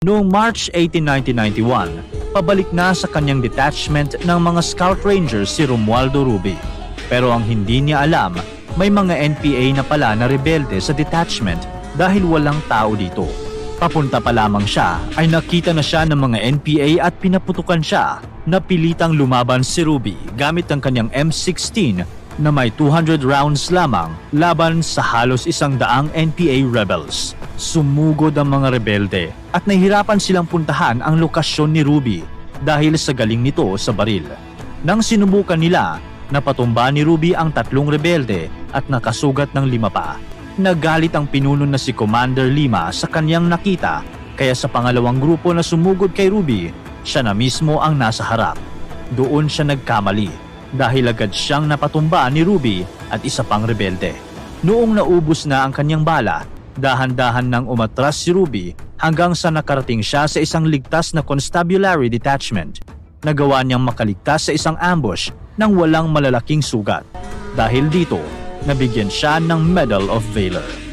Noong March 18, 1991, pabalik na sa kanyang detachment ng mga Scout Rangers si Romualdo Ruby. Pero ang hindi niya alam, may mga NPA na pala na rebelde sa detachment dahil walang tao dito. Papunta pa lamang siya ay nakita na siya ng mga NPA at pinaputukan siya. Napilitang lumaban si Ruby gamit ang kanyang M16 na may 200 rounds lamang laban sa halos 100 NPA rebels. Sumugod ang mga rebelde at nahihirapan silang puntahan ang lokasyon ni Ruby dahil sa galing nito sa baril. Nang sinubukan nila, napatumba ni Ruby ang 3 rebelde at nakasugat ng 5 pa. Nagalit ang pinuno na si Commander Lima sa kanyang nakita, kaya sa pangalawang grupo na sumugod kay Ruby, siya na mismo ang nasa harap. Doon siya nagkamali dahil agad siyang napatumba ni Ruby at isa pang rebelde. Noong naubos na ang kanyang bala, dahan-dahan nang umatras si Ruby hanggang sa nakarating siya sa isang ligtas na constabulary detachment. Nagawa niyang makaligtas sa isang ambush nang walang malalaking sugat. Dahil dito, nabigyan siya ng Medal of Valor.